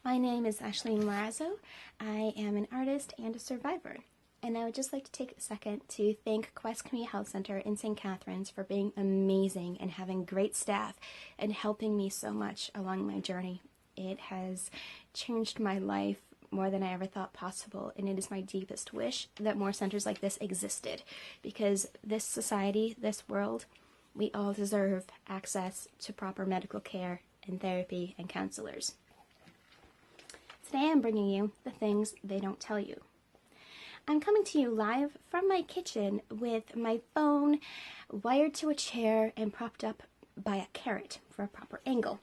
My name is Marazzo. I am an artist and a survivor, and I would just like to take a second to thank Quest Community Health Center in St. Catharines for being amazing and having great staff and helping me so much along my journey. It has changed my life more than I ever thought possible, and it is my deepest wish that more centers like this existed, because this society, this world, we all deserve access to proper medical care and therapy and counselors. Today I'm bringing you the things they don't tell you. I'm coming to you live from my kitchen with my phone wired to a chair and propped up by a carrot for a proper angle.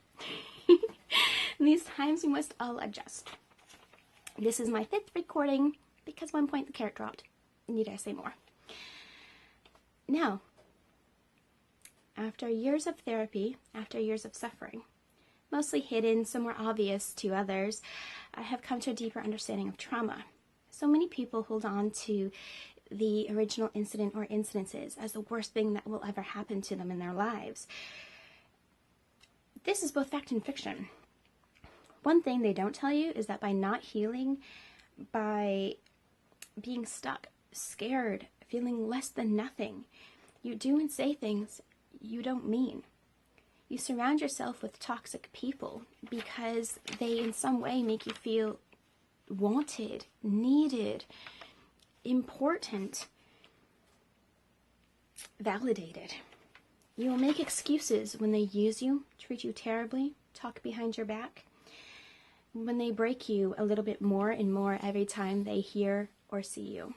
These times we must all adjust. This is my 5th recording because at one point the carrot dropped. Need I say more? Now, after years of therapy, after years of suffering, mostly hidden, somewhere obvious to others, I have come to a deeper understanding of trauma. So many people hold on to the original incident or incidences as the worst thing that will ever happen to them in their lives. This is both fact and fiction. One thing they don't tell you is that by not healing, by being stuck, scared, feeling less than nothing, you do and say things you don't mean. You surround yourself with toxic people because they in some way make you feel wanted, needed, important, validated. You will make excuses when they use you, treat you terribly, talk behind your back, when they break you a little bit more and more every time they hear or see you.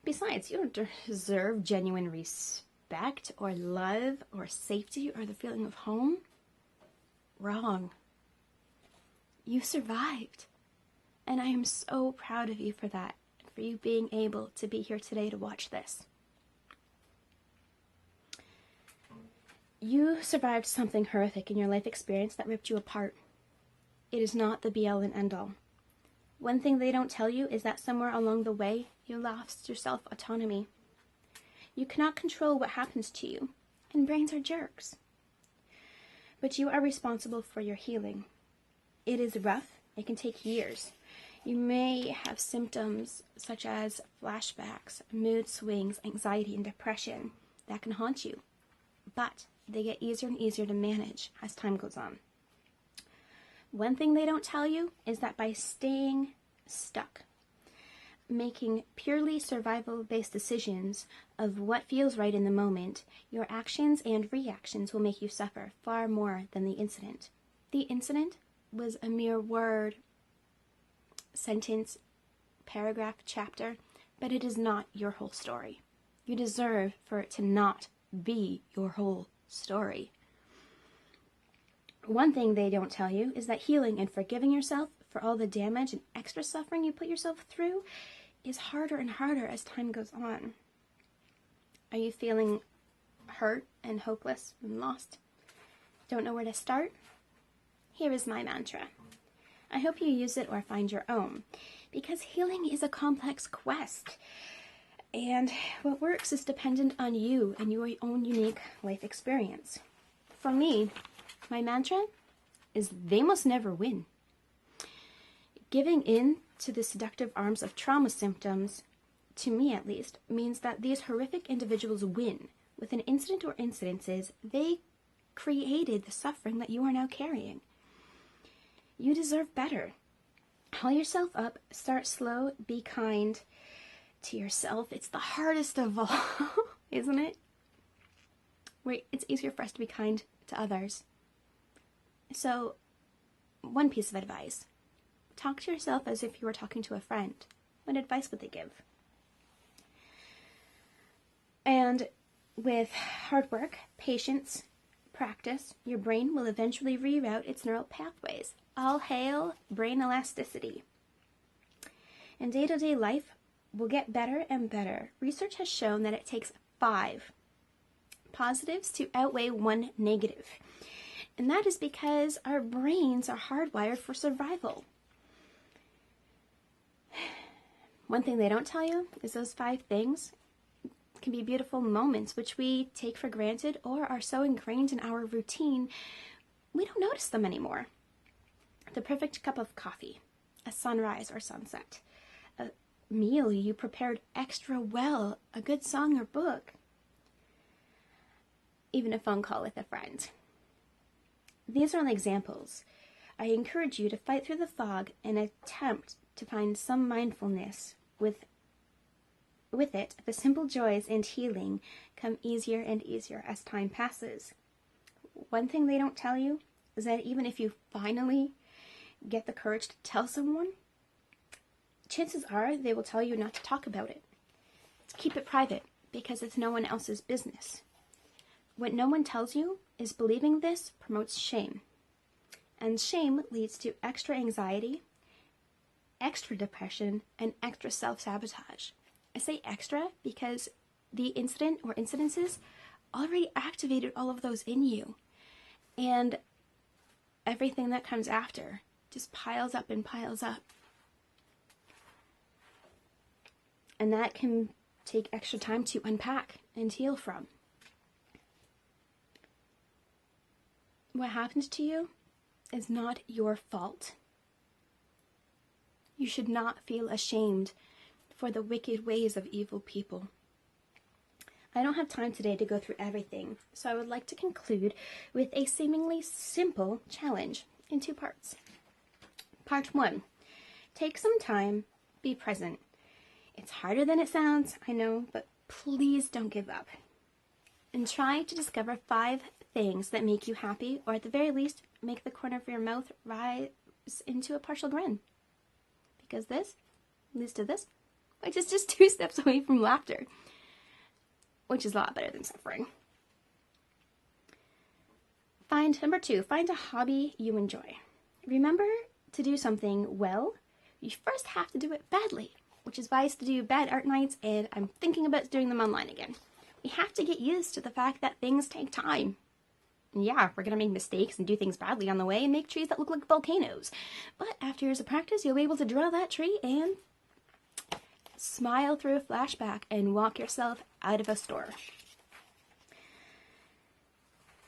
Besides, you don't deserve genuine respect or love or safety or the feeling of home. Wrong. You survived. And I am so proud of you for that, for you being able to be here today to watch this. You survived something horrific in your life experience that ripped you apart. It is not the be-all and end-all. One thing they don't tell you is that somewhere along the way, you lost your self-autonomy. You cannot control what happens to you, and brains are jerks. But you are responsible for your healing. It is rough. It can take years. You may have symptoms such as flashbacks, mood swings, anxiety, and depression that can haunt you, but they get easier and easier to manage as time goes on. One thing they don't tell you is that by staying stuck, making purely survival-based decisions of what feels right in the moment, your actions and reactions will make you suffer far more than the incident. The incident was a mere word, sentence, paragraph, chapter, but it is not your whole story. You deserve for it to not be your whole story. One thing they don't tell you is that healing and forgiving yourself for all the damage and extra suffering you put yourself through is harder and harder as time goes on. Are you feeling hurt and hopeless and lost? Don't know where to start? Here is my mantra. I hope you use it or find your own, because healing is a complex quest, and what works is dependent on you and your own unique life experience. For me, my mantra is they must never win. Giving in to the seductive arms of trauma symptoms, to me at least, means that these horrific individuals win. With an incident or incidences, they created the suffering that you are now carrying. You deserve better. Haul yourself up, start slow, be kind to yourself. It's the hardest of all, isn't it? Wait, it's easier for us to be kind to others. So, one piece of advice. Talk to yourself as if you were talking to a friend. What advice would they give? And with hard work, patience, practice, your brain will eventually reroute its neural pathways. All hail brain elasticity. And day-to-day life will get better and better. Research has shown that it takes 5 positives to outweigh 1 negative. And that is because our brains are hardwired for survival. One thing they don't tell you is those 5 things can be beautiful moments which we take for granted or are so ingrained in our routine, we don't notice them anymore. The perfect cup of coffee, a sunrise or sunset, a meal you prepared extra well, a good song or book, even a phone call with a friend. These are only examples. I encourage you to fight through the fog and attempt to find some mindfulness. With it, the simple joys and healing come easier and easier as time passes. One thing they don't tell you is that even if you finally get the courage to tell someone, chances are they will tell you not to talk about it. To keep it private because it's no one else's business. What no one tells you is believing this promotes shame. And shame leads to extra anxiety, extra depression, and extra self-sabotage. I say extra because the incident or incidences already activated all of those in you. And everything that comes after just piles up and piles up. And that can take extra time to unpack and heal from. What happened to you is not your fault. You should not feel ashamed for the wicked ways of evil people. I don't have time today to go through everything, so I would like to conclude with a seemingly simple challenge in 2 parts. Part 1, take some time, be present. It's harder than it sounds, I know, but please don't give up. And try to discover 5 things that make you happy, or at the very least, make the corner of your mouth rise into a partial grin. Because this leads to this, which is just 2 steps away from laughter, which is a lot better than suffering. Number 2, find a hobby you enjoy. Remember, to do something well, you first have to do it badly, which is why I used to do bad art nights, and I'm thinking about doing them online again. We have to get used to the fact that things take time. And yeah, we're going to make mistakes and do things badly on the way and make trees that look like volcanoes. But after years of practice, you'll be able to draw that tree and smile through a flashback and walk yourself out of a store.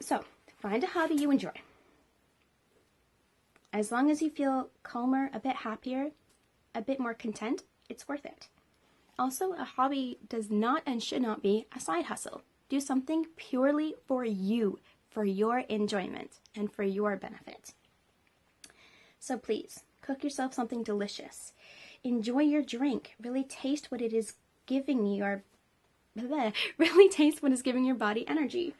So, find a hobby you enjoy. As long as you feel calmer, a bit happier, a bit more content, it's worth it. Also, a hobby does not and should not be a side hustle. Do something purely for you, for your enjoyment, and for your benefit. So please, cook yourself something delicious. Enjoy your drink. Really taste what it is giving you, or really taste what is giving your body energy.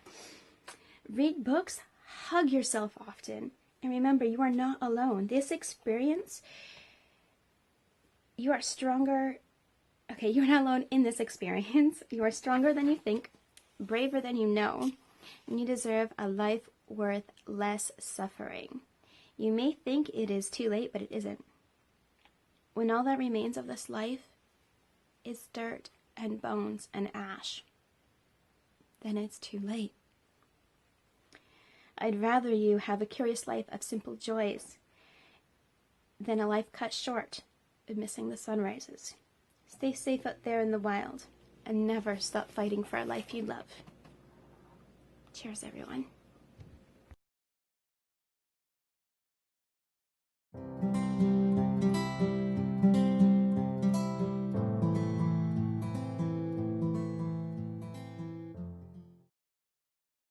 Read books, hug yourself often, and remember, you are not alone. This experience, you are stronger. Okay, you're not alone in this experience. You are stronger than you think, braver than you know, and you deserve a life worth less suffering. You may think it is too late, but it isn't. When all that remains of this life is dirt and bones and ash, then it's too late. I'd rather you have a curious life of simple joys than a life cut short of missing the sunrises. Stay safe out there in the wild and never stop fighting for a life you love. Cheers, everyone.